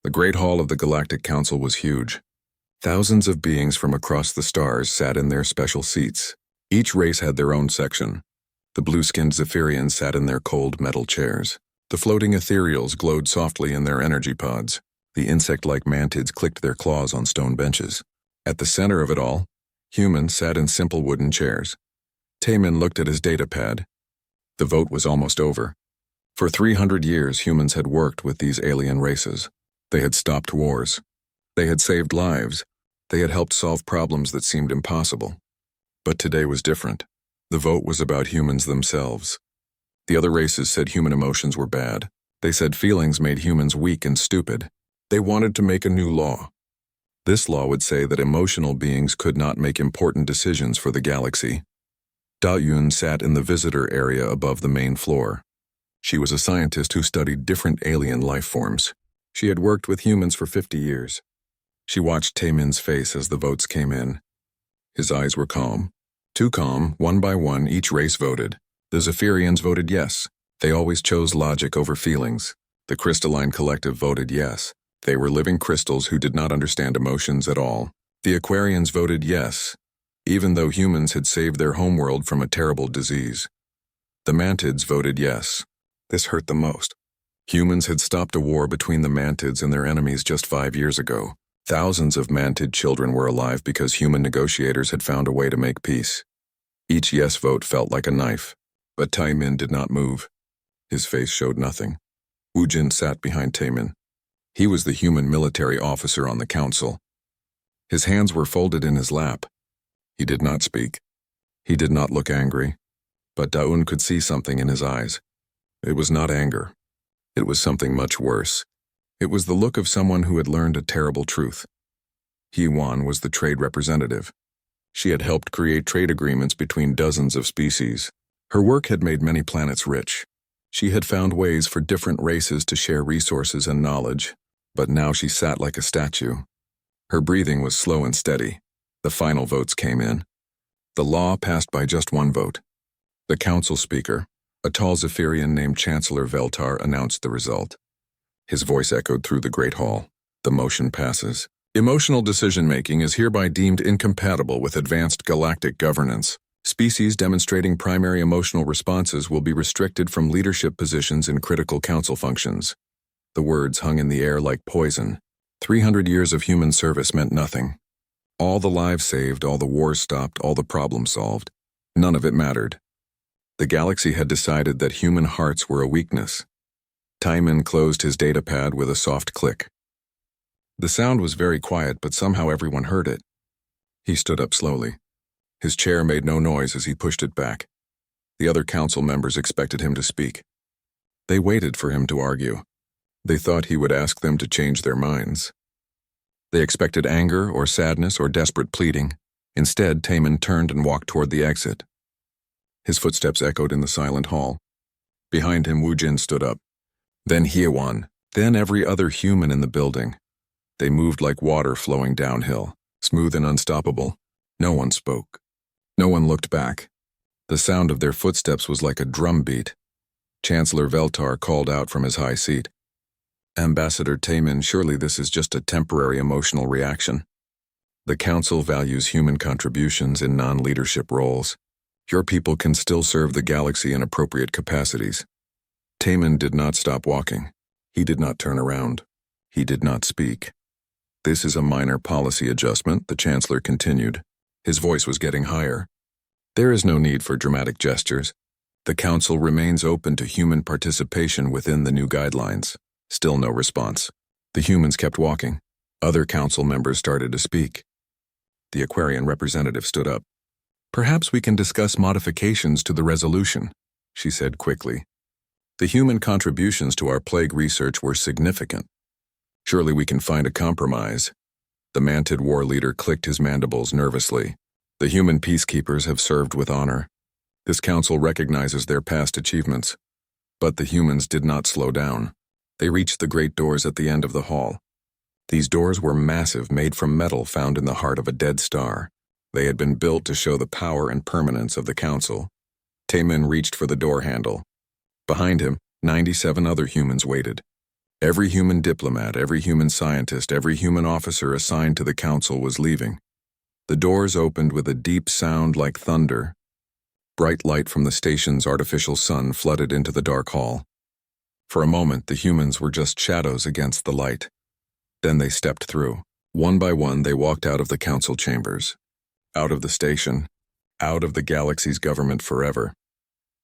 The Great Hall of the Galactic Council was huge. Thousands of beings from across the stars sat in their special seats. Each race had their own section. The blue-skinned Zephyrians sat in their cold metal chairs. The floating ethereals glowed softly in their energy pods. The insect-like mantids clicked their claws on stone benches. At the center of it all, humans sat in simple wooden chairs. Taemin looked at his datapad. The vote was almost over. For 300 years, humans had worked with these alien races. They had stopped wars. They had saved lives. They had helped solve problems that seemed impossible. But today was different. The vote was about humans themselves. The other races said human emotions were bad. They said feelings made humans weak and stupid. They wanted to make a new law. This law would say that emotional beings could not make important decisions for the galaxy. Da-Yun sat in the visitor area above the main floor. She was a scientist who studied different alien life forms. She had worked with humans for 50 years. She watched Taemin's face as the votes came in. His eyes were calm. Too calm, one by one, each race voted. The Zephyrians voted yes. They always chose logic over feelings. The Crystalline Collective voted yes. They were living crystals who did not understand emotions at all. The Aquarians voted yes, even though humans had saved their homeworld from a terrible disease. The Mantids voted yes. This hurt the most. Humans had stopped a war between the Mantids and their enemies just 5 years ago. Thousands of Mantid children were alive because human negotiators had found a way to make peace. Each yes vote felt like a knife, but Taemin did not move. His face showed nothing. Woojin sat behind Taemin. He was the human military officer on the council. His hands were folded in his lap. He did not speak. He did not look angry, but Da-Un could see something in his eyes. It was not anger. It was something much worse. It was the look of someone who had learned a terrible truth. Hee-Wan was the trade representative. She had helped create trade agreements between dozens of species. Her work had made many planets rich. She had found ways for different races to share resources and knowledge, but now she sat like a statue. Her breathing was slow and steady. The final votes came in. The law passed by just one vote. The council speaker, a tall Zephyrian named Chancellor Veltar, announced the result. His voice echoed through the Great Hall. The motion passes. Emotional decision-making is hereby deemed incompatible with advanced galactic governance. Species demonstrating primary emotional responses will be restricted from leadership positions in critical council functions. The words hung in the air like poison. 300 years of human service meant nothing. All the lives saved, all the wars stopped, all the problems solved. None of it mattered. The galaxy had decided that human hearts were a weakness. Taemin closed his datapad with a soft click. The sound was very quiet, but somehow everyone heard it. He stood up slowly. His chair made no noise as he pushed it back. The other council members expected him to speak. They waited for him to argue. They thought he would ask them to change their minds. They expected anger or sadness or desperate pleading. Instead, Taemin turned and walked toward the exit. His footsteps echoed in the silent hall. Behind him, Woojin stood up. Then Hee-Wan. Then every other human in the building. They moved like water flowing downhill, smooth and unstoppable. No one spoke. No one looked back. The sound of their footsteps was like a drum beat. Chancellor Veltar called out from his high seat. Ambassador Taemin, surely this is just a temporary emotional reaction. The Council values human contributions in non-leadership roles. Your people can still serve the galaxy in appropriate capacities. Taemin did not stop walking. He did not turn around. He did not speak. This is a minor policy adjustment, the Chancellor continued. His voice was getting higher. There is no need for dramatic gestures. The Council remains open to human participation within the new guidelines. Still no response. The humans kept walking. Other council members started to speak. The Aquarian representative stood up. Perhaps we can discuss modifications to the resolution, she said quickly. The human contributions to our plague research were significant. Surely we can find a compromise. The Mantid war leader clicked his mandibles nervously. The human peacekeepers have served with honor. This council recognizes their past achievements. But the humans did not slow down. They reached the great doors at the end of the hall. These doors were massive, made from metal found in the heart of a dead star. They had been built to show the power and permanence of the council. Taemin reached for the door handle. Behind him, 97 other humans waited. Every human diplomat, every human scientist, every human officer assigned to the council was leaving. The doors opened with a deep sound like thunder. Bright light from the station's artificial sun flooded into the dark hall. For a moment, the humans were just shadows against the light. Then they stepped through. One by one, they walked out of the council chambers, out of the station, out of the galaxy's government forever.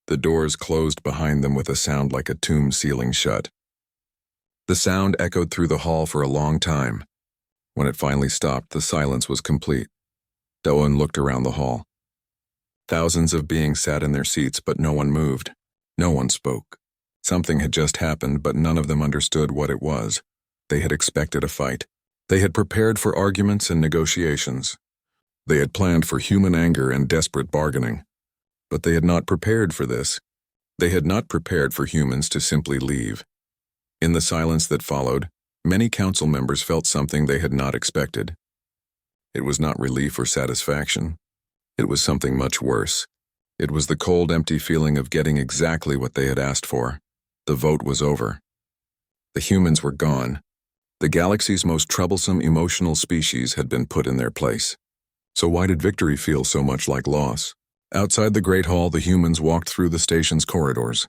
The doors closed behind them with a sound like a tomb sealing shut. The sound echoed through the hall for a long time. When it finally stopped, the silence was complete. Doan looked around the hall. Thousands of beings sat in their seats, but no one moved. No one spoke. Something had just happened, but none of them understood what it was. They had expected a fight. They had prepared for arguments and negotiations. They had planned for human anger and desperate bargaining. But they had not prepared for this. They had not prepared for humans to simply leave. In the silence that followed, many council members felt something they had not expected. It was not relief or satisfaction. It was something much worse. It was the cold, empty feeling of getting exactly what they had asked for. The vote was over. The humans were gone. The galaxy's most troublesome emotional species had been put in their place. So why did victory feel so much like loss? Outside the Great Hall, the humans walked through the station's corridors.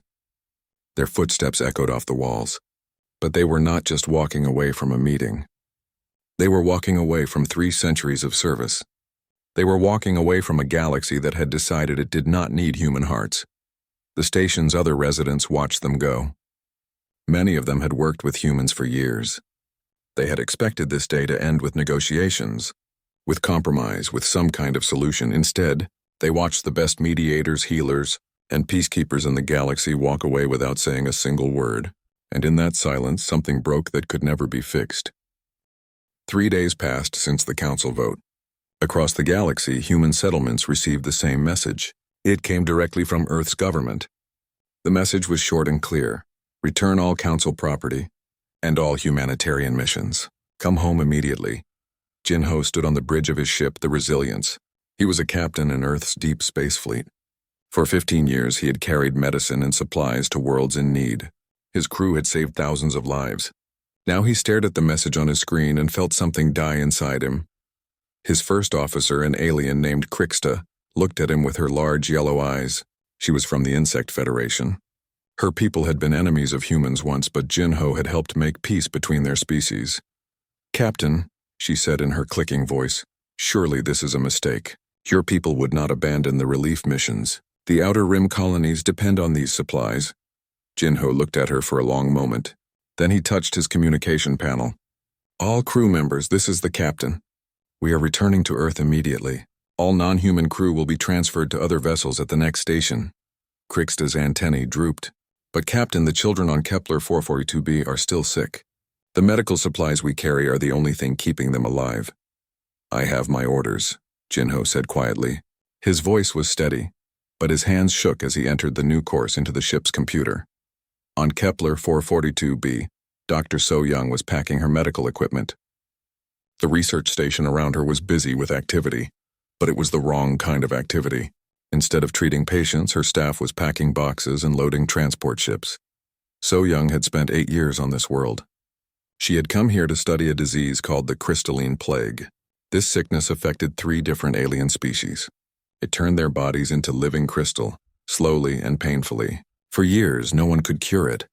Their footsteps echoed off the walls. But they were not just walking away from a meeting. They were walking away from 3 centuries of service. They were walking away from a galaxy that had decided it did not need human hearts. The station's other residents watched them go. Many of them had worked with humans for years. They had expected this day to end with negotiations, with compromise, with some kind of solution. Instead, they watched the best mediators, healers, and peacekeepers in the galaxy walk away without saying a single word. And in that silence, something broke that could never be fixed. 3 days passed since the council vote. Across the galaxy, human settlements received the same message. It came directly from Earth's government. The message was short and clear. Return all council property, and all humanitarian missions. Come home immediately. Jinho stood on the bridge of his ship, the Resilience. He was a captain in Earth's deep space fleet. For 15 years, he had carried medicine and supplies to worlds in need. His crew had saved thousands of lives. Now he stared at the message on his screen and felt something die inside him. His first officer, an alien named Krixta, looked at him with her large yellow eyes. She was from the Insect Federation. Her people had been enemies of humans once, but Jinho had helped make peace between their species. "Captain," she said in her clicking voice, "surely this is a mistake. Your people would not abandon the relief missions. The Outer Rim colonies depend on these supplies." Jinho looked at her for a long moment. Then he touched his communication panel. "All crew members, this is the captain. We are returning to Earth immediately. All non-human crew will be transferred to other vessels at the next station." Krixta's antennae drooped. "But Captain, the children on Kepler 442b are still sick. The medical supplies we carry are the only thing keeping them alive." "I have my orders," Jinho said quietly. His voice was steady, but his hands shook as he entered the new course into the ship's computer. On Kepler 442b, Dr. So Young was packing her medical equipment. The research station around her was busy with activity, but it was the wrong kind of activity. Instead of treating patients, her staff was packing boxes and loading transport ships. So Young had spent 8 years on this world. She had come here to study a disease called the crystalline plague. This sickness affected 3 different alien species. It turned their bodies into living crystal, slowly and painfully. For years, no one could cure it.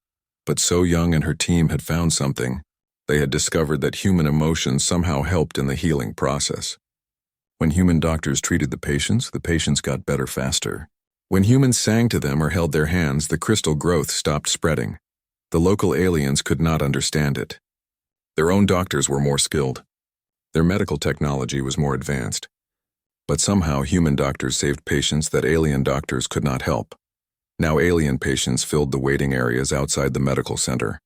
But So Young and her team had found something. They had discovered that human emotions somehow helped in the healing process. When human doctors treated the patients got better faster. When humans sang to them or held their hands, the crystal growth stopped spreading. The local aliens could not understand it. Their own doctors were more skilled. Their medical technology was more advanced. But somehow human doctors saved patients that alien doctors could not help. Now alien patients filled the waiting areas outside the medical center.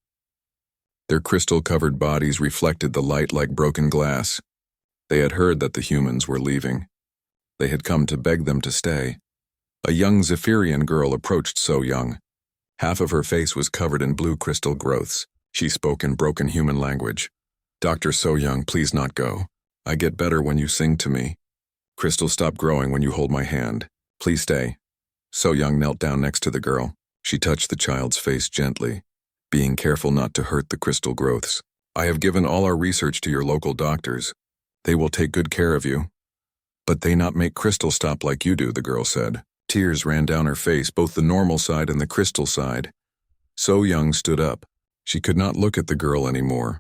Their crystal-covered bodies reflected the light like broken glass. They had heard that the humans were leaving. They had come to beg them to stay. A young Zephyrian girl approached So Young. Half of her face was covered in blue crystal growths. She spoke in broken human language. "Dr. So Young, please not go. I get better when you sing to me. Crystals stop growing when you hold my hand. Please stay." So Young knelt down next to the girl. She touched the child's face gently. being careful not to hurt the crystal growths. I have given all our research to your local doctors. They will take good care of you. But they not make crystal stop like you do, the girl said. Tears ran down her face, both the normal side and the crystal side. So Young stood up. She could not look at the girl anymore.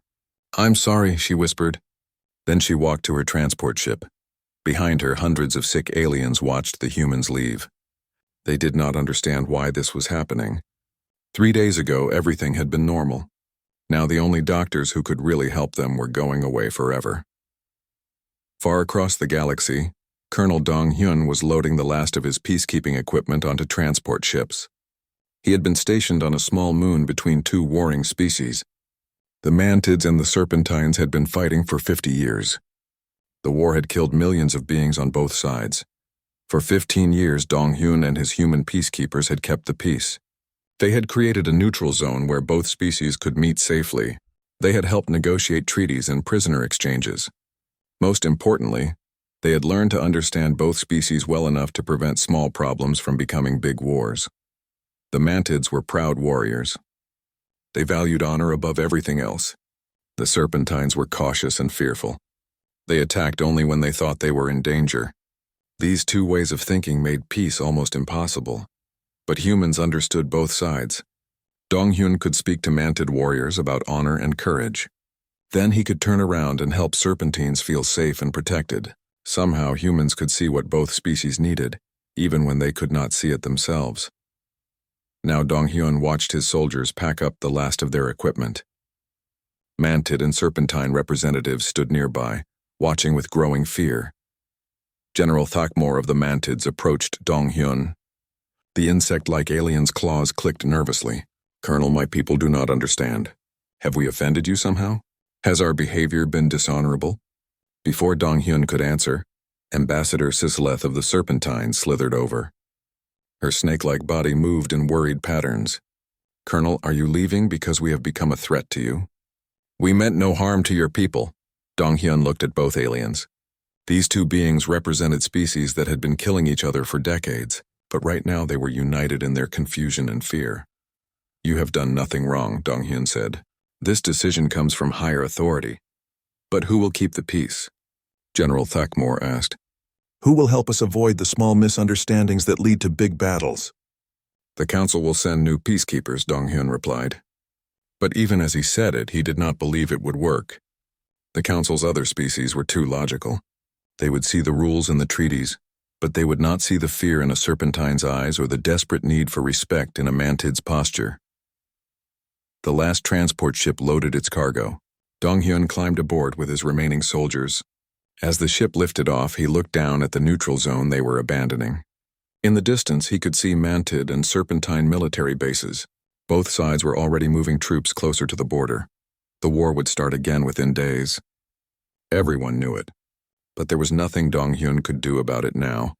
I'm sorry, she whispered. Then she walked to her transport ship. Behind her, hundreds of sick aliens watched the humans leave. They did not understand why this was happening. 3 days ago, everything had been normal. Now the only doctors who could really help them were going away forever. Far across the galaxy, Colonel Dong-hyun was loading the last of his peacekeeping equipment onto transport ships. He had been stationed on a small moon between two warring species. The mantids and the serpentines had been fighting for 50 years. The war had killed millions of beings on both sides. For 15 years, Dong-hyun and his human peacekeepers had kept the peace. They had created a neutral zone where both species could meet safely. They had helped negotiate treaties and prisoner exchanges. Most importantly, they had learned to understand both species well enough to prevent small problems from becoming big wars. The mantids were proud warriors. They valued honor above everything else. The serpentines were cautious and fearful. They attacked only when they thought they were in danger. These two ways of thinking made peace almost impossible. But humans understood both sides. Dong-hyun could speak to mantid warriors about honor and courage. Then he could turn around and help serpentines feel safe and protected. Somehow humans could see what both species needed, even when they could not see it themselves. Now Dong-hyun watched his soldiers pack up the last of their equipment. Mantid and serpentine representatives stood nearby, watching with growing fear. General Thakmor of the mantids approached Dong-hyun. The insect-like alien's claws clicked nervously. Colonel, my people do not understand. Have we offended you somehow? Has our behavior been dishonorable? Before Dong-hyun could answer, Ambassador Sisleth of the Serpentine slithered over. Her snake-like body moved in worried patterns. Colonel, are you leaving because we have become a threat to you? We meant no harm to your people. Dong-hyun looked at both aliens. These two beings represented species that had been killing each other for decades, but right now they were united in their confusion and fear. You have done nothing wrong, Dong-hyun said. This decision comes from higher authority. But who will keep the peace? General Thakmor asked. Who will help us avoid the small misunderstandings that lead to big battles? The council will send new peacekeepers, Dong-hyun replied. But even as he said it, he did not believe it would work. The council's other species were too logical. They would see the rules and the treaties, but they would not see the fear in a serpentine's eyes or the desperate need for respect in a mantid's posture. The last transport ship loaded its cargo. Dong-hyun climbed aboard with his remaining soldiers. As the ship lifted off, he looked down at the neutral zone they were abandoning. In the distance, he could see mantid and serpentine military bases. Both sides were already moving troops closer to the border. The war would start again within days. Everyone knew it. But there was nothing Dong-hyun could do about it now.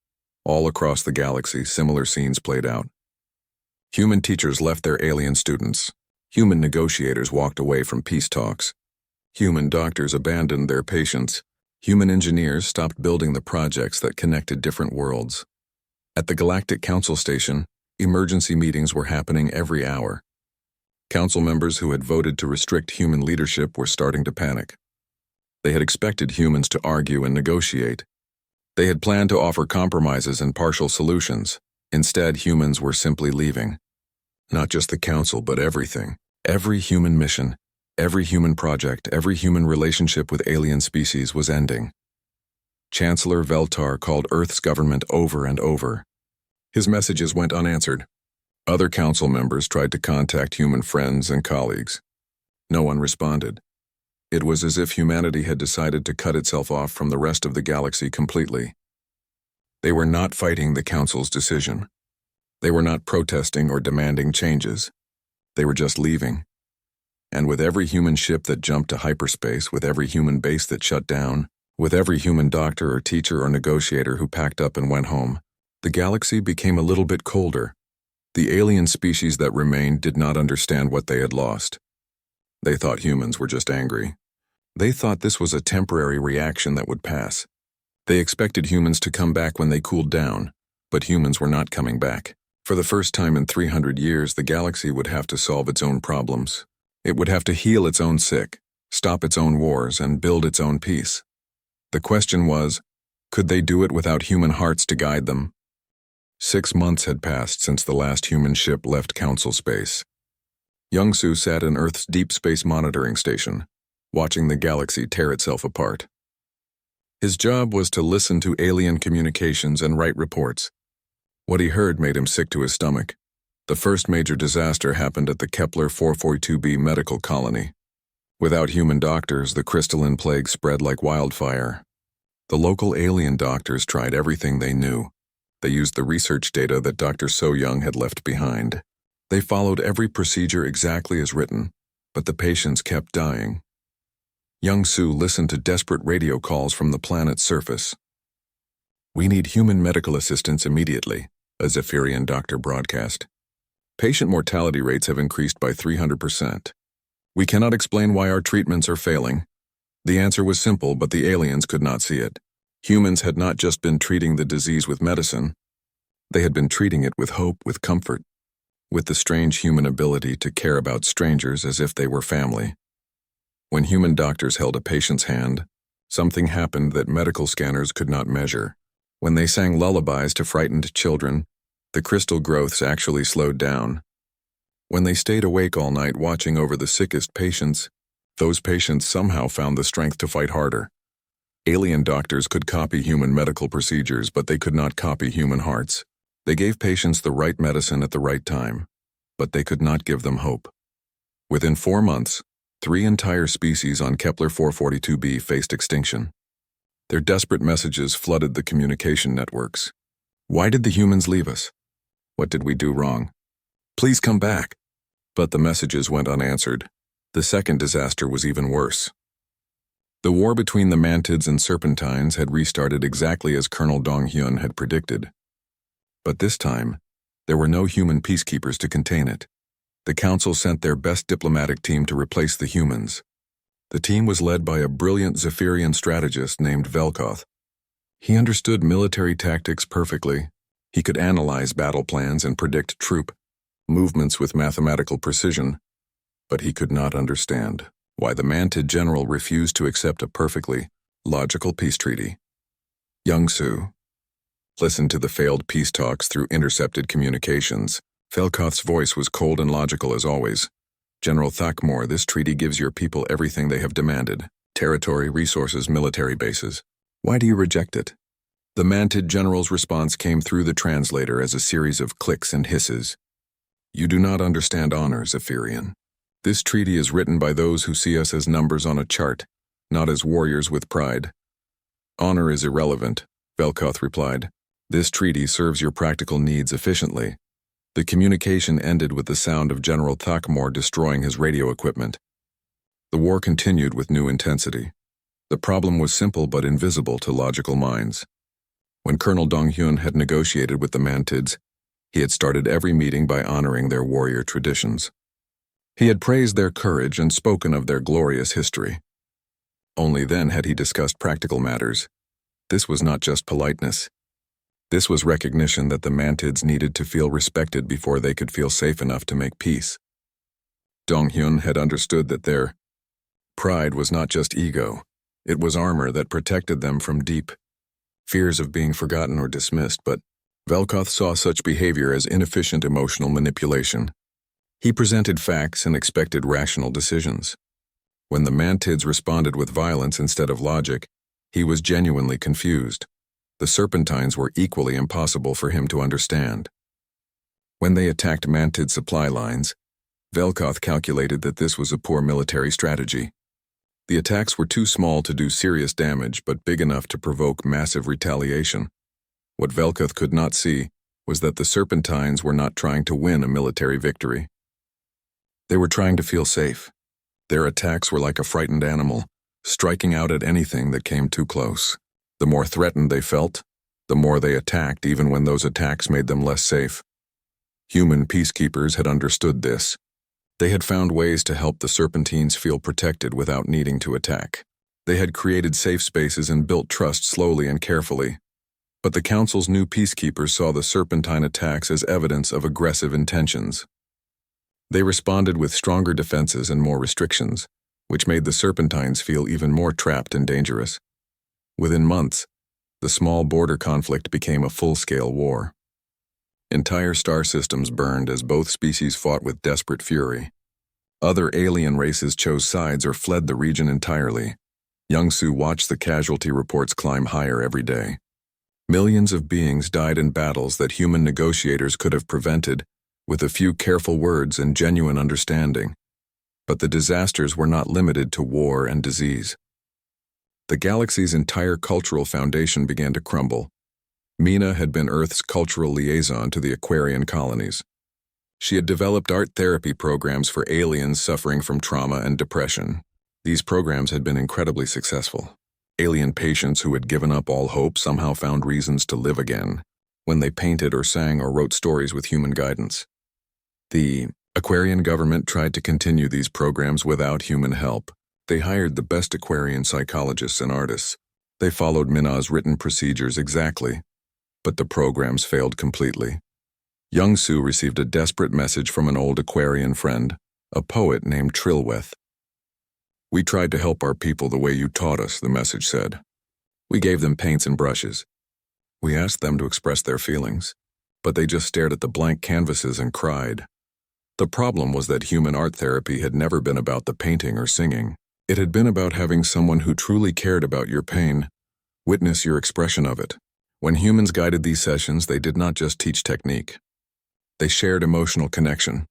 All across the galaxy, similar scenes played out. Human teachers left their alien students. Human negotiators walked away from peace talks. Human doctors abandoned their patients. Human engineers stopped building the projects that connected different worlds. At the Galactic Council Station, emergency meetings were happening every hour. Council members who had voted to restrict human leadership were starting to panic. They had expected humans to argue and negotiate. They had planned to offer compromises and partial solutions. Instead, humans were simply leaving. Not just the council, but everything. Every human mission, every human project, every human relationship with alien species was ending. Chancellor Veltar called Earth's government over and over. His messages went unanswered. Other council members tried to contact human friends and colleagues. No one responded. It was as if humanity had decided to cut itself off from the rest of the galaxy completely. They were not fighting the council's decision. They were not protesting or demanding changes. They were just leaving. And with every human ship that jumped to hyperspace, with every human base that shut down, with every human doctor or teacher or negotiator who packed up and went home, the galaxy became a little bit colder. The alien species that remained did not understand what they had lost. They thought humans were just angry. They thought this was a temporary reaction that would pass. They expected humans to come back when they cooled down, but humans were not coming back. For the first time in 300 years, the galaxy would have to solve its own problems. It would have to heal its own sick, stop its own wars, and build its own peace. The question was, could they do it without human hearts to guide them? 6 months had passed since the last human ship left Council space. Young-Soo sat in Earth's deep space monitoring station, watching the galaxy tear itself apart. His job was to listen to alien communications and write reports. What he heard made him sick to his stomach. The first major disaster happened at the Kepler 442b medical colony. Without human doctors, the crystalline plague spread like wildfire. The local alien doctors tried everything they knew. They used the research data that Dr. So Young had left behind. They followed every procedure exactly as written, but the patients kept dying. Young-Soo listened to desperate radio calls from the planet's surface. "We need human medical assistance immediately," a Zephyrian doctor broadcast. "Patient mortality rates have increased by 300%. We cannot explain why our treatments are failing." The answer was simple, but the aliens could not see it. Humans had not just been treating the disease with medicine. They had been treating it with hope, with comfort, with the strange human ability to care about strangers as if they were family. When human doctors held a patient's hand, something happened that medical scanners could not measure. When they sang lullabies to frightened children, the crystal growths actually slowed down. When they stayed awake all night watching over the sickest patients, those patients somehow found the strength to fight harder. Alien doctors could copy human medical procedures, but they could not copy human hearts. They gave patients the right medicine at the right time, but they could not give them hope. Within 4 months, 3 entire species on Kepler 442b faced extinction. Their desperate messages flooded the communication networks. Why did the humans leave us? What did we do wrong? Please come back. But the messages went unanswered. The second disaster was even worse. The war between the Mantids and Serpentines had restarted exactly as Colonel Dong-hyun had predicted. But this time, there were no human peacekeepers to contain it. The Council sent their best diplomatic team to replace the humans. The team was led by a brilliant Zephyrian strategist named Velkoth. He understood military tactics perfectly. He could analyze battle plans and predict troop movements with mathematical precision, but he could not understand why the Mantid general refused to accept a perfectly logical peace treaty. Young-Soo listened to the failed peace talks through intercepted communications. Velkoth's voice was cold and logical as always. "General Thakmor, this treaty gives your people everything they have demanded: territory, resources, military bases. Why do you reject it?" The Mantid general's response came through the translator as a series of clicks and hisses. "You do not understand honor, Zephyrian. This treaty is written by those who see us as numbers on a chart, not as warriors with pride." "Honor is irrelevant," Velkoth replied. "This treaty serves your practical needs efficiently." The communication ended with the sound of General Thakmor destroying his radio equipment. The war continued with new intensity. The problem was simple but invisible to logical minds. When Colonel Dong-hyun had negotiated with the Mantids, he had started every meeting by honoring their warrior traditions. He had praised their courage and spoken of their glorious history. Only then had he discussed practical matters. This was not just politeness. This was recognition that the Mantids needed to feel respected before they could feel safe enough to make peace. Dong-hyun had understood that their pride was not just ego. It was armor that protected them from deep fears of being forgotten or dismissed, but Velkoth saw such behavior as inefficient emotional manipulation. He presented facts and expected rational decisions. When the Mantids responded with violence instead of logic, he was genuinely confused. The Serpentines were equally impossible for him to understand. When they attacked Mantid supply lines, Velkoth calculated that this was a poor military strategy. The attacks were too small to do serious damage, but big enough to provoke massive retaliation. What Velkoth could not see was that the Serpentines were not trying to win a military victory. They were trying to feel safe. Their attacks were like a frightened animal, striking out at anything that came too close. The more threatened they felt, the more they attacked, even when those attacks made them less safe. Human peacekeepers had understood this. They had found ways to help the Serpentines feel protected without needing to attack. They had created safe spaces and built trust slowly and carefully. But the Council's new peacekeepers saw the Serpentine attacks as evidence of aggressive intentions. They responded with stronger defenses and more restrictions, which made the Serpentines feel even more trapped and dangerous. Within months, the small border conflict became a full-scale war. Entire star systems burned as both species fought with desperate fury. Other alien races chose sides or fled the region entirely. Young-Soo watched the casualty reports climb higher every day. Millions of beings died in battles that human negotiators could have prevented with a few careful words and genuine understanding. But the disasters were not limited to war and disease. The galaxy's entire cultural foundation began to crumble. Mina had been Earth's cultural liaison to the Aquarian colonies. She had developed art therapy programs for aliens suffering from trauma and depression. These programs had been incredibly successful. Alien patients who had given up all hope somehow found reasons to live again when they painted or sang or wrote stories with human guidance. The Aquarian government tried to continue these programs without human help. They hired the best Aquarian psychologists and artists. They followed Mina's written procedures exactly, but the programs failed completely. Young-Soo received a desperate message from an old Aquarian friend, a poet named Trilweth. "We tried to help our people the way you taught us," the message said. "We gave them paints and brushes. We asked them to express their feelings, but they just stared at the blank canvases and cried." The problem was that human art therapy had never been about the painting or singing. It had been about having someone who truly cared about your pain witness your expression of it. When humans guided these sessions, they did not just teach technique. They shared emotional connection.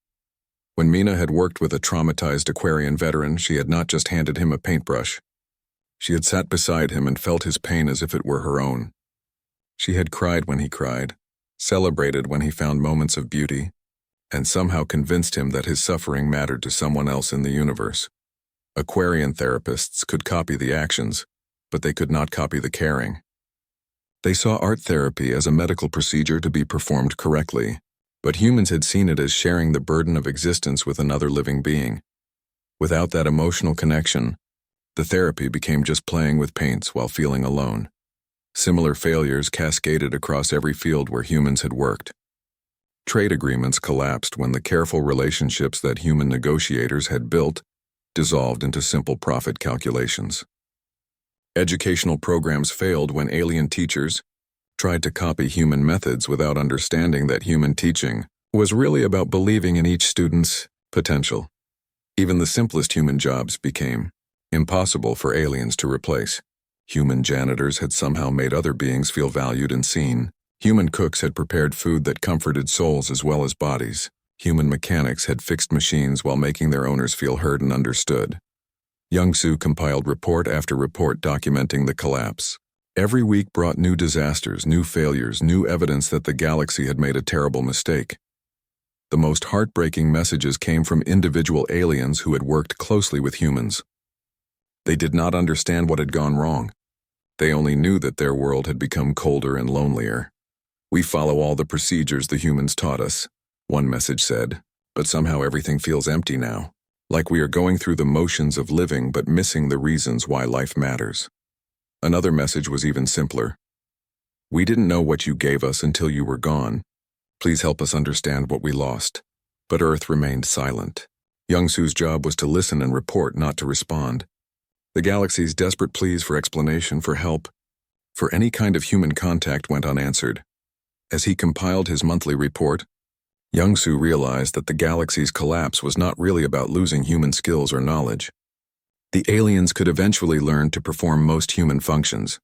When Mina had worked with a traumatized Aquarian veteran, she had not just handed him a paintbrush. She had sat beside him and felt his pain as if it were her own. She had cried when he cried, celebrated when he found moments of beauty, and somehow convinced him that his suffering mattered to someone else in the universe. Aquarian therapists could copy the actions, but they could not copy the caring. They saw art therapy as a medical procedure to be performed correctly, but humans had seen it as sharing the burden of existence with another living being. Without that emotional connection, the therapy became just playing with paints while feeling alone. Similar failures cascaded across every field where humans had worked. Trade agreements collapsed when the careful relationships that human negotiators had built dissolved into simple profit calculations. Educational programs failed when alien teachers tried to copy human methods without understanding that human teaching was really about believing in each student's potential. Even the simplest human jobs became impossible for aliens to replace. Human janitors had somehow made other beings feel valued and seen. Human cooks had prepared food that comforted souls as well as bodies. Human mechanics had fixed machines while making their owners feel heard and understood. Young-Soo compiled report after report documenting the collapse. Every week brought new disasters, new failures, new evidence that the galaxy had made a terrible mistake. The most heartbreaking messages came from individual aliens who had worked closely with humans. They did not understand what had gone wrong. They only knew that their world had become colder and lonelier. "We follow all the procedures the humans taught us," one message said, "but somehow everything feels empty now. Like we are going through the motions of living but missing the reasons why life matters." Another message was even simpler. "We didn't know what you gave us until you were gone. Please help us understand what we lost." But Earth remained silent. Young-Soo's job was to listen and report, not to respond. The galaxy's desperate pleas for explanation, for help, for any kind of human contact went unanswered. As he compiled his monthly report, Young-Soo realized that the galaxy's collapse was not really about losing human skills or knowledge. The aliens could eventually learn to perform most human functions.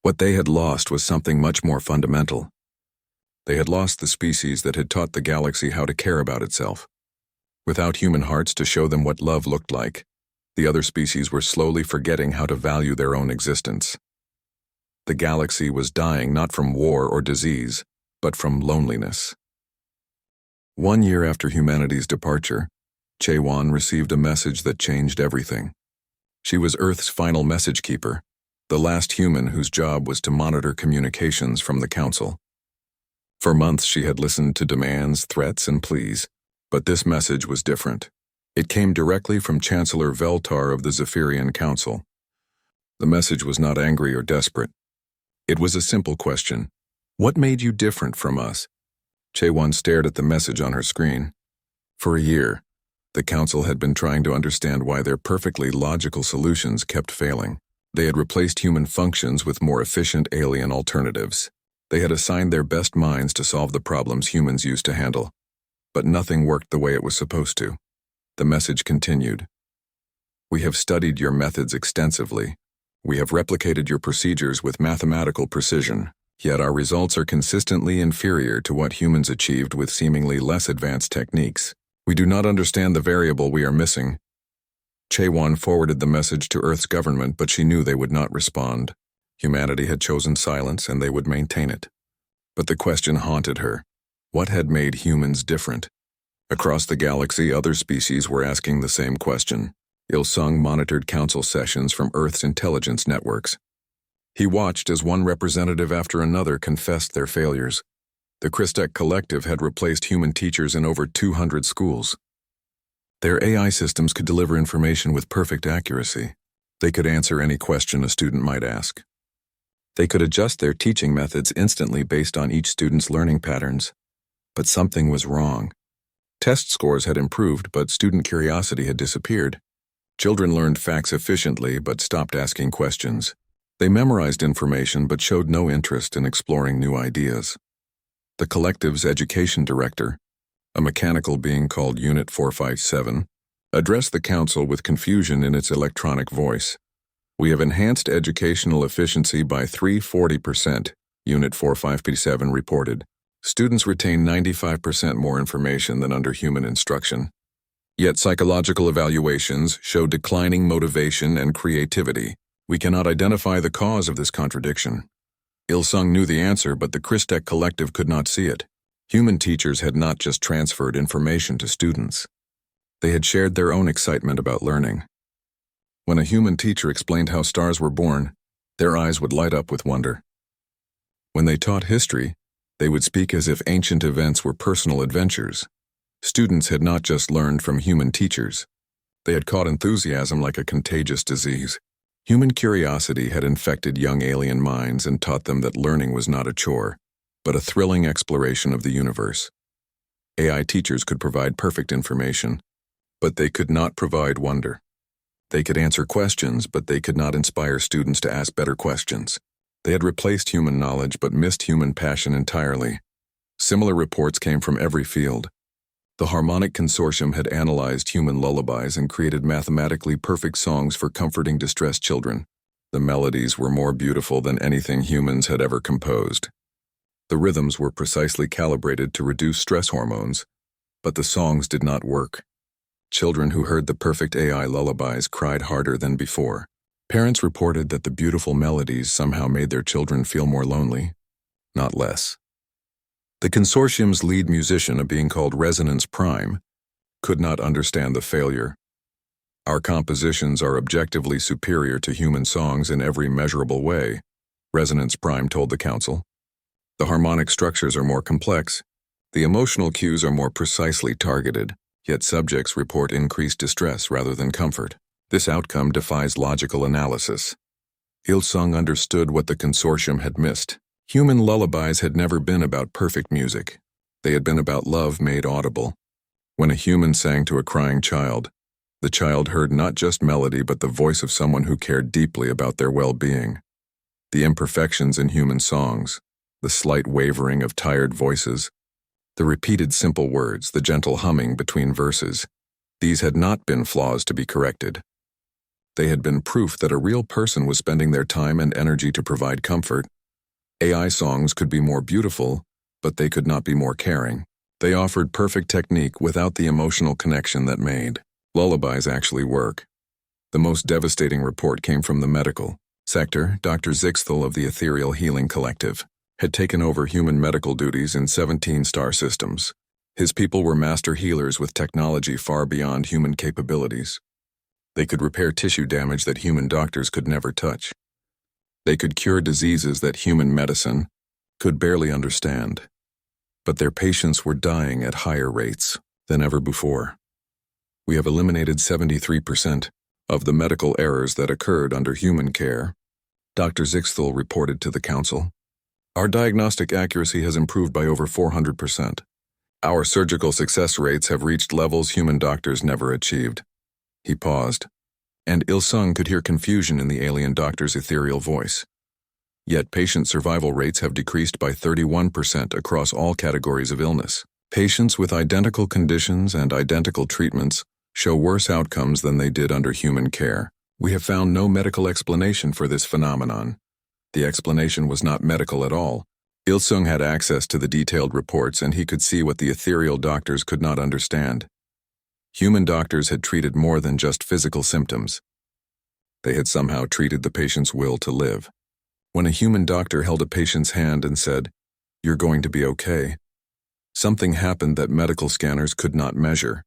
What they had lost was something much more fundamental. They had lost the species that had taught the galaxy how to care about itself. Without human hearts to show them what love looked like, the other species were slowly forgetting how to value their own existence. The galaxy was dying not from war or disease, but from loneliness. 1 year after humanity's departure, Chaewon received a message that changed everything. She was Earth's final message keeper, the last human whose job was to monitor communications from the Council. For months she had listened to demands, threats, and pleas, but this message was different. It came directly from Chancellor Veltar of the Zephyrian Council. The message was not angry or desperate. It was a simple question. What made you different from us? Chaewon stared at the message on her screen. For a year, the council had been trying to understand why their perfectly logical solutions kept failing. They had replaced human functions with more efficient alien alternatives. They had assigned their best minds to solve the problems humans used to handle. But nothing worked the way it was supposed to. The message continued. We have studied your methods extensively. We have replicated your procedures with mathematical precision, yet our results are consistently inferior to what humans achieved with seemingly less advanced techniques. We do not understand the variable we are missing. Chaewon forwarded the message to Earth's government, but she knew they would not respond. Humanity had chosen silence, and they would maintain it. But the question haunted her. What had made humans different? Across the galaxy, other species were asking the same question. Il-sung monitored council sessions from Earth's intelligence networks. He watched as one representative after another confessed their failures. The Christek Collective had replaced human teachers in over 200 schools. Their AI systems could deliver information with perfect accuracy. They could answer any question a student might ask. They could adjust their teaching methods instantly based on each student's learning patterns. But something was wrong. Test scores had improved, but student curiosity had disappeared. Children learned facts efficiently, but stopped asking questions. They memorized information, but showed no interest in exploring new ideas. The collective's education director, a mechanical being called Unit 457, addressed the council with confusion in its electronic voice. We have enhanced educational efficiency by 340%, Unit 457 reported. Students retain 95% more information than under human instruction. Yet psychological evaluations show declining motivation and creativity. We cannot identify the cause of this contradiction. Il-sung knew the answer, but the Christek Collective could not see it. Human teachers had not just transferred information to students. They had shared their own excitement about learning. When a human teacher explained how stars were born, their eyes would light up with wonder. When they taught history, they would speak as if ancient events were personal adventures. Students had not just learned from human teachers. They had caught enthusiasm like a contagious disease. Human curiosity had infected young alien minds and taught them that learning was not a chore, but a thrilling exploration of the universe. AI teachers could provide perfect information, but they could not provide wonder. They could answer questions, but they could not inspire students to ask better questions. They had replaced human knowledge but missed human passion entirely. Similar reports came from every field. The Harmonic Consortium had analyzed human lullabies and created mathematically perfect songs for comforting distressed children. The melodies were more beautiful than anything humans had ever composed. The rhythms were precisely calibrated to reduce stress hormones, but the songs did not work. Children who heard the perfect AI lullabies cried harder than before. Parents reported that the beautiful melodies somehow made their children feel more lonely, not less. The consortium's lead musician, a being called Resonance Prime, could not understand the failure. Our compositions are objectively superior to human songs in every measurable way, Resonance Prime told the council. The harmonic structures are more complex. The emotional cues are more precisely targeted, yet subjects report increased distress rather than comfort. This outcome defies logical analysis. Il-sung understood what the consortium had missed. Human lullabies had never been about perfect music. They had been about love made audible. When a human sang to a crying child, the child heard not just melody but the voice of someone who cared deeply about their well-being. The imperfections in human songs, the slight wavering of tired voices, the repeated simple words, the gentle humming between verses, these had not been flaws to be corrected. They had been proof that a real person was spending their time and energy to provide comfort. AI songs could be more beautiful, but they could not be more caring. They offered perfect technique without the emotional connection that made. Lullabies actually work. The most devastating report came from the medical sector. Dr. Zixthal of the Ethereal Healing Collective had taken over human medical duties in 17 star systems. His people were master healers with technology far beyond human capabilities. They could repair tissue damage that human doctors could never touch. They could cure diseases that human medicine could barely understand. But their patients were dying at higher rates than ever before. We have eliminated 73% of the medical errors that occurred under human care. Dr. Zixthal reported to the council. Our diagnostic accuracy has improved by over 400%. Our surgical success rates have reached levels human doctors never achieved. He paused, and Il-sung could hear confusion in the alien doctor's ethereal voice. Yet patient survival rates have decreased by 31% across all categories of illness. Patients with identical conditions and identical treatments show worse outcomes than they did under human care. We have found no medical explanation for this phenomenon. The explanation was not medical at all. Il-sung had access to the detailed reports, and he could see what the ethereal doctors could not understand. Human doctors had treated more than just physical symptoms. They had somehow treated the patient's will to live. When a human doctor held a patient's hand and said, "You're going to be okay," something happened that medical scanners could not measure.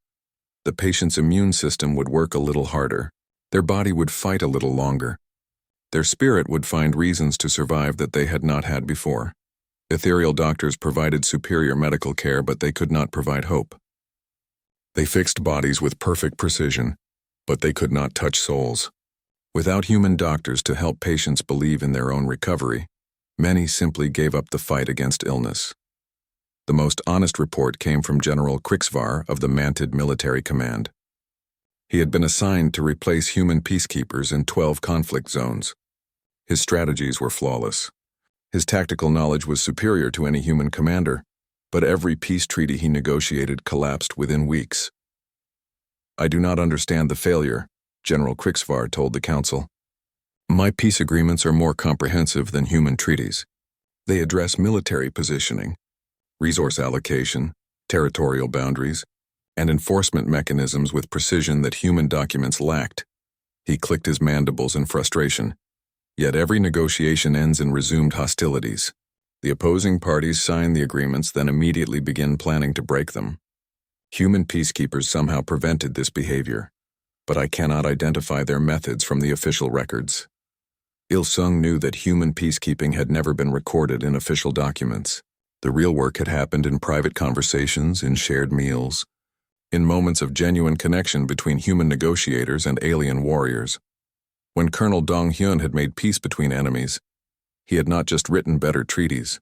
The patient's immune system would work a little harder. Their body would fight a little longer. Their spirit would find reasons to survive that they had not had before. Ethereal doctors provided superior medical care, but they could not provide hope. They fixed bodies with perfect precision, but they could not touch souls. Without human doctors to help patients believe in their own recovery, many simply gave up the fight against illness. The most honest report came from General Krixvar of the Mantid Military Command. He had been assigned to replace human peacekeepers in 12 conflict zones. His strategies were flawless. His tactical knowledge was superior to any human commander, but every peace treaty he negotiated collapsed within weeks. "I do not understand the failure," General Krixvar told the council. "My peace agreements are more comprehensive than human treaties. They address military positioning, resource allocation, territorial boundaries, and enforcement mechanisms with precision that human documents lacked." He clicked his mandibles in frustration. Yet every negotiation ends in resumed hostilities. The opposing parties sign the agreements, then immediately begin planning to break them. Human peacekeepers somehow prevented this behavior, but I cannot identify their methods from the official records. Il-sung knew that human peacekeeping had never been recorded in official documents. The real work had happened in private conversations, in shared meals, in moments of genuine connection between human negotiators and alien warriors. When Colonel Dong-hyun had made peace between enemies, he had not just written better treaties.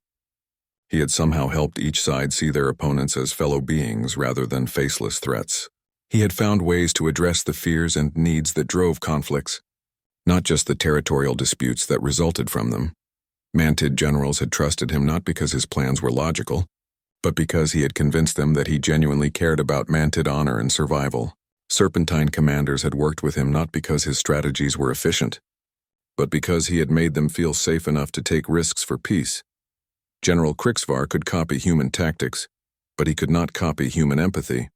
He had somehow helped each side see their opponents as fellow beings rather than faceless threats. He had found ways to address the fears and needs that drove conflicts, not just the territorial disputes that resulted from them. Mantid generals had trusted him not because his plans were logical, but because he had convinced them that he genuinely cared about Mantid honor and survival. Serpentine commanders had worked with him not because his strategies were efficient, but because he had made them feel safe enough to take risks for peace. General Krixvar could copy human tactics, but he could not copy human empathy.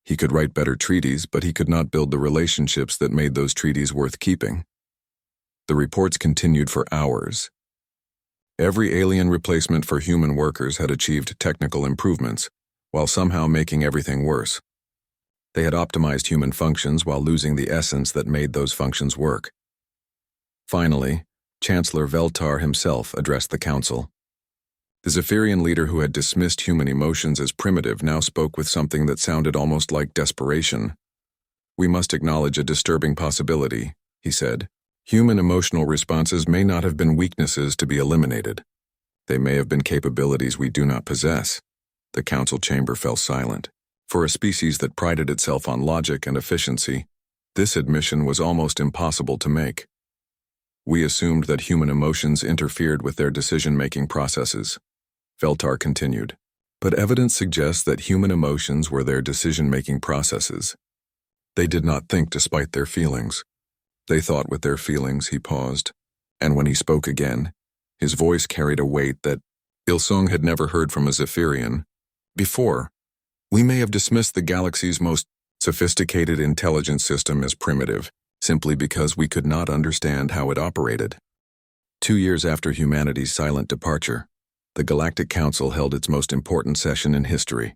He could write better treaties, but he could not build the relationships that made those treaties worth keeping. The reports continued for hours. Every alien replacement for human workers had achieved technical improvements, while somehow making everything worse. They had optimized human functions while losing the essence that made those functions work. Finally, Chancellor Veltar himself addressed the council. The Zephyrian leader who had dismissed human emotions as primitive now spoke with something that sounded almost like desperation. "We must acknowledge a disturbing possibility," he said. "Human emotional responses may not have been weaknesses to be eliminated. They may have been capabilities we do not possess." The council chamber fell silent. For a species that prided itself on logic and efficiency, this admission was almost impossible to make. "We assumed that human emotions interfered with their decision-making processes," Veltar continued. "But evidence suggests that human emotions were their decision-making processes. They did not think despite their feelings. They thought with their feelings." He paused, and when he spoke again, his voice carried a weight that Il-sung had never heard from a Zephyrian before. "We may have dismissed the galaxy's most sophisticated intelligence system as primitive, simply because we could not understand how it operated." 2 years after humanity's silent departure, the Galactic Council held its most important session in history.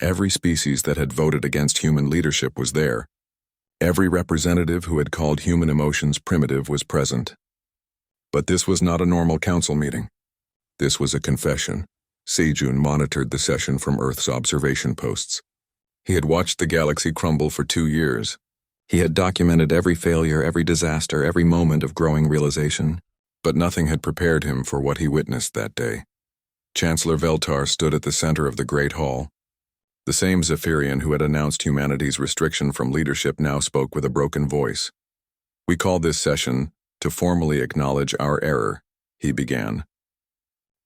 Every species that had voted against human leadership was there. Every representative who had called human emotions primitive was present. But this was not a normal council meeting. This was a confession. Sejun monitored the session from Earth's observation posts. He had watched the galaxy crumble for 2 years. He had documented every failure, every disaster, every moment of growing realization, but nothing had prepared him for what he witnessed that day. Chancellor Veltar stood at the center of the Great Hall. The same Zephyrian who had announced humanity's restriction from leadership now spoke with a broken voice. "We call this session to formally acknowledge our error," he began.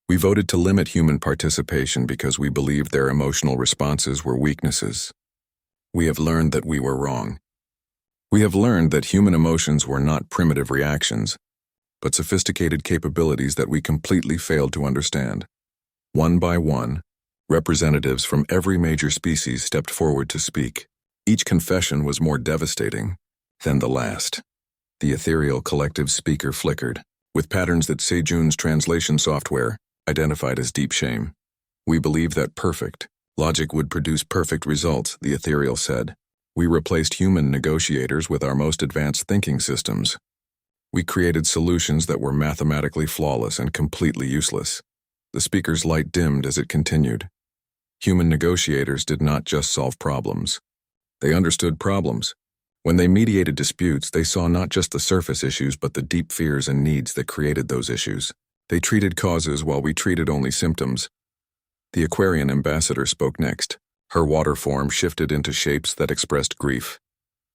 "We voted to limit human participation because we believed their emotional responses were weaknesses. We have learned that we were wrong. We have learned that human emotions were not primitive reactions, but sophisticated capabilities that we completely failed to understand." One by one, representatives from every major species stepped forward to speak. Each confession was more devastating than the last. The ethereal collective speaker flickered, with patterns that Sejun's translation software identified as deep shame. "We believe that perfect logic would produce perfect results," the ethereal said. "We replaced human negotiators with our most advanced thinking systems. We created solutions that were mathematically flawless and completely useless." The speaker's light dimmed as it continued. Human negotiators did not just solve problems. They understood problems. When they mediated disputes, they saw not just the surface issues but the deep fears and needs that created those issues. They treated causes while we treated only symptoms. The Aquarian ambassador spoke next. Her water form shifted into shapes that expressed grief.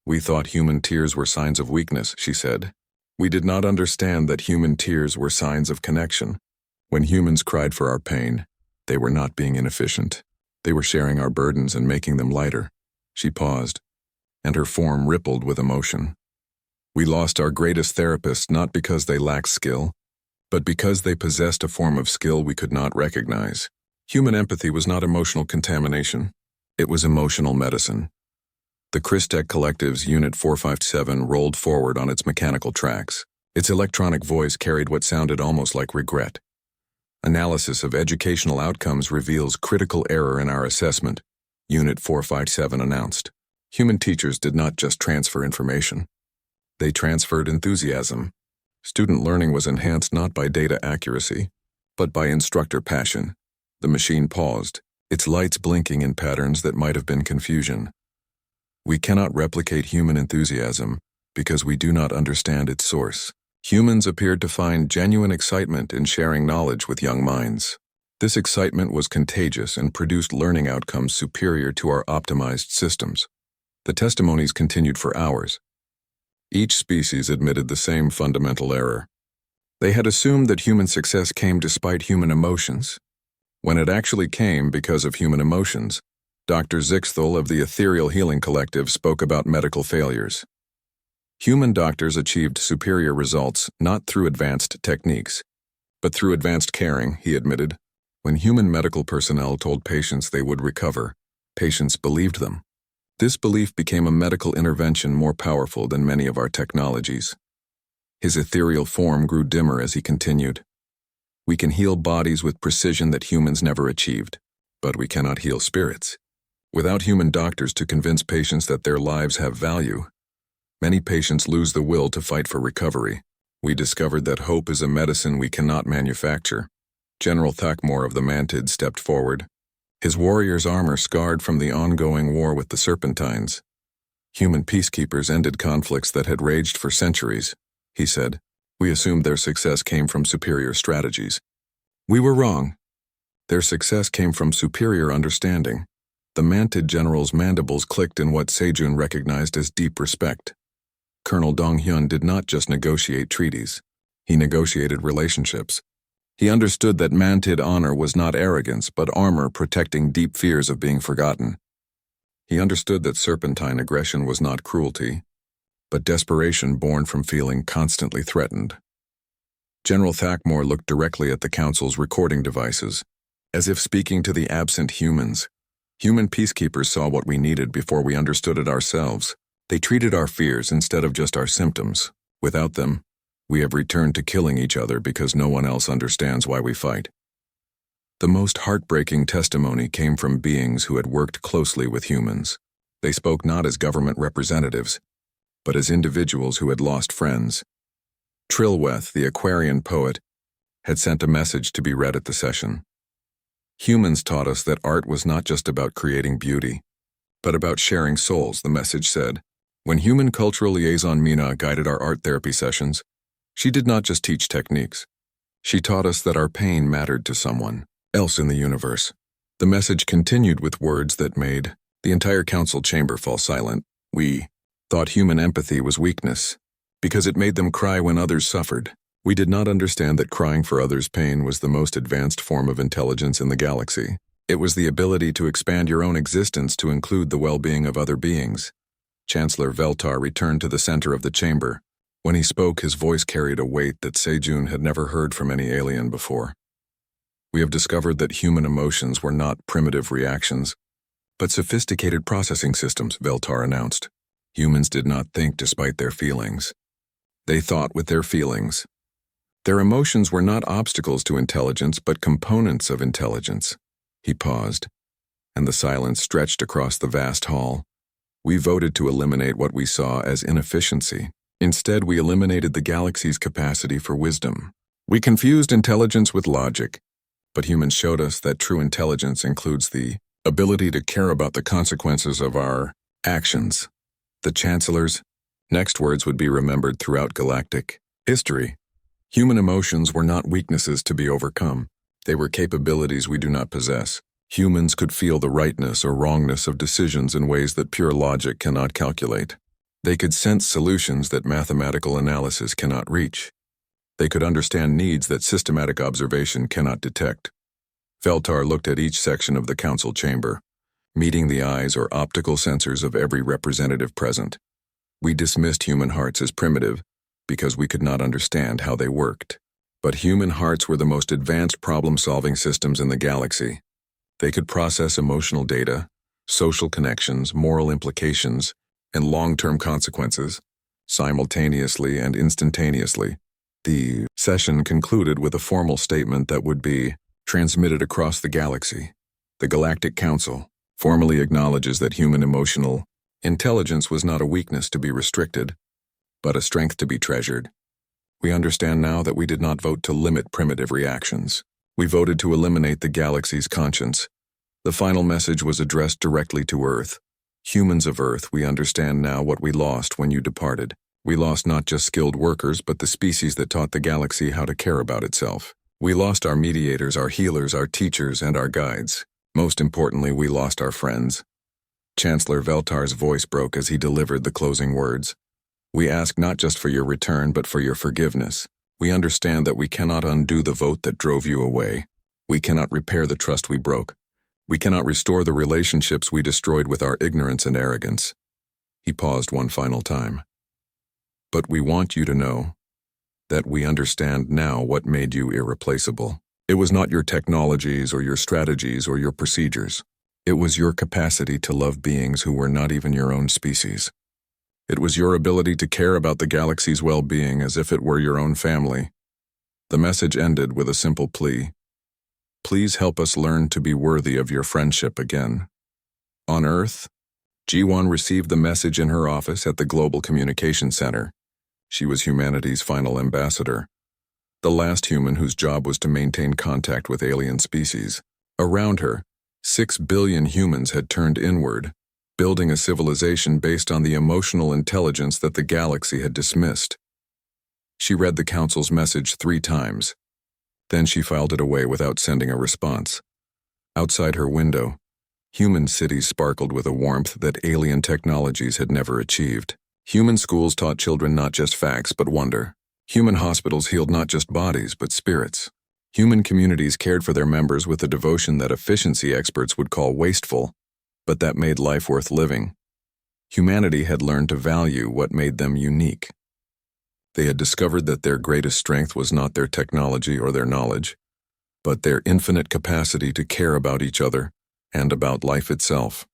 "We thought human tears were signs of weakness," she said. "We did not understand that human tears were signs of connection. When humans cried for our pain, they were not being inefficient. They were sharing our burdens and making them lighter." She paused, and her form rippled with emotion. "We lost our greatest therapists not because they lacked skill, but because they possessed a form of skill we could not recognize. Human empathy was not emotional contamination. It was emotional medicine." The Christech Collective's Unit 457 rolled forward on its mechanical tracks. Its electronic voice carried what sounded almost like regret. "Analysis of educational outcomes reveals critical error in our assessment," Unit 457 announced. "Human teachers did not just transfer information. They transferred enthusiasm. Student learning was enhanced not by data accuracy, but by instructor passion." The machine paused, its lights blinking in patterns that might have been confusion. "We cannot replicate human enthusiasm because we do not understand its source." Humans appeared to find genuine excitement in sharing knowledge with young minds. This excitement was contagious and produced learning outcomes superior to our optimized systems. The testimonies continued for hours. Each species admitted the same fundamental error. They had assumed that human success came despite human emotions, when it actually came because of human emotions. Dr. Zixthal of the Ethereal Healing Collective spoke about medical failures. Human doctors achieved superior results not through advanced techniques, but through advanced caring, he admitted. When human medical personnel told patients they would recover, patients believed them. This belief became a medical intervention more powerful than many of our technologies. His ethereal form grew dimmer as he continued. "We can heal bodies with precision that humans never achieved, but we cannot heal spirits. Without human doctors to convince patients that their lives have value, many patients lose the will to fight for recovery. We discovered that hope is a medicine we cannot manufacture." General Thakmor of the Mantid stepped forward, his warrior's armor scarred from the ongoing war with the Serpentines. "Human peacekeepers ended conflicts that had raged for centuries," he said. "We assumed their success came from superior strategies. We were wrong. Their success came from superior understanding." The Mantid general's mandibles clicked in what Sejun recognized as deep respect. Colonel Donghyun did not just negotiate treaties. He negotiated relationships. He understood that Mantid honor was not arrogance, but armor protecting deep fears of being forgotten. He understood that serpentine aggression was not cruelty, but desperation born from feeling constantly threatened. General Thakmor looked directly at the Council's recording devices, as if speaking to the absent humans. Human peacekeepers saw what we needed before we understood it ourselves. They treated our fears instead of just our symptoms. Without them, we have returned to killing each other because no one else understands why we fight. The most heartbreaking testimony came from beings who had worked closely with humans. They spoke not as government representatives, but as individuals who had lost friends. Trilweth, the Aquarian poet, had sent a message to be read at the session. "Humans taught us that art was not just about creating beauty, but about sharing souls," the message said. When human cultural liaison Mina guided our art therapy sessions, she did not just teach techniques. She taught us that our pain mattered to someone else in the universe. The message continued with words that made the entire council chamber fall silent. We thought human empathy was weakness, because it made them cry when others suffered. We did not understand that crying for others' pain was the most advanced form of intelligence in the galaxy. It was the ability to expand your own existence to include the well-being of other beings. Chancellor Veltar returned to the center of the chamber. When he spoke, his voice carried a weight that Sejun had never heard from any alien before. We have discovered that human emotions were not primitive reactions, but sophisticated processing systems, Veltar announced. Humans did not think despite their feelings. They thought with their feelings. Their emotions were not obstacles to intelligence, but components of intelligence. He paused, and the silence stretched across the vast hall. We voted to eliminate what we saw as inefficiency. Instead, we eliminated the galaxy's capacity for wisdom. We confused intelligence with logic, but humans showed us that true intelligence includes the ability to care about the consequences of our actions. The Chancellor's next words would be remembered throughout galactic history. Human emotions were not weaknesses to be overcome. They were capabilities we do not possess. Humans could feel the rightness or wrongness of decisions in ways that pure logic cannot calculate. They could sense solutions that mathematical analysis cannot reach. They could understand needs that systematic observation cannot detect. Veltar looked at each section of the council chamber, meeting the eyes or optical sensors of every representative present. We dismissed human hearts as primitive because we could not understand how they worked. But human hearts were the most advanced problem-solving systems in the galaxy. They could process emotional data, social connections, moral implications, and long-term consequences, simultaneously and instantaneously. The session concluded with a formal statement that would be transmitted across the galaxy. The Galactic Council formally acknowledges that human emotional intelligence was not a weakness to be restricted, but a strength to be treasured. We understand now that we did not vote to limit primitive reactions. We voted to eliminate the galaxy's conscience. The final message was addressed directly to Earth. Humans of Earth, we understand now what we lost when you departed. We lost not just skilled workers, but the species that taught the galaxy how to care about itself. We lost our mediators, our healers, our teachers, and our guides. Most importantly, we lost our friends. Chancellor Veltar's voice broke as he delivered the closing words. We ask not just for your return, but for your forgiveness. We understand that we cannot undo the vote that drove you away. We cannot repair the trust we broke. We cannot restore the relationships we destroyed with our ignorance and arrogance. He paused one final time. But we want you to know that we understand now what made you irreplaceable. It was not your technologies or your strategies or your procedures. It was your capacity to love beings who were not even your own species. It was your ability to care about the galaxy's well-being as if it were your own family. The message ended with a simple plea. Please help us learn to be worthy of your friendship again. On Earth, Ji-won received the message in her office at the Global Communication Center. She was humanity's final ambassador, the last human whose job was to maintain contact with alien species. Around her, 6 billion humans had turned inward, building a civilization based on the emotional intelligence that the galaxy had dismissed. She read the Council's message 3 times. Then she filed it away without sending a response. Outside her window, human cities sparkled with a warmth that alien technologies had never achieved. Human schools taught children not just facts but wonder. Human hospitals healed not just bodies but spirits. Human communities cared for their members with a devotion that efficiency experts would call wasteful, but that made life worth living. Humanity had learned to value what made them unique. They had discovered that their greatest strength was not their technology or their knowledge, but their infinite capacity to care about each other and about life itself.